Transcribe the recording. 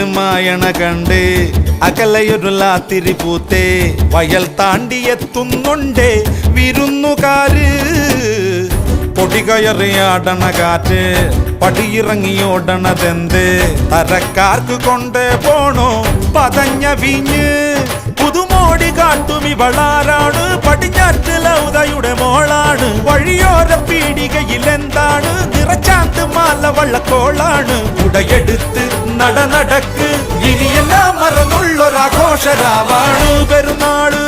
മായണ കണ്ട് അകലയൊരു ലാത്തിരി പൂത്തേ വയൽ താണ്ടിയെത്തുന്നുണ്ടേ വിരുന്നുകാര് പൊടികയറിയാടണ കാറ്റ് പടിയിറങ്ങിയോടണതെന്ത് തരക്കാർക്ക് കൊണ്ടേ പോണോ പതഞ്ഞ വീഞ്ഞ് പുതുമോടി കാട്ടും ഇവളാരാണ് പടിഞ്ഞാറ്റിലൗതയുടെ മോളാണ് വഴിയോര പീടികയിൽ എന്താണ് നിറച്ചാന്ത് മാല വള്ളക്കോളാണ് ഉടയെടുത്ത് നടക്ക് ഇനിയെല്ലാം മറന്നുള്ളൊരാഘോഷരാവാണ് പെരുന്നാള്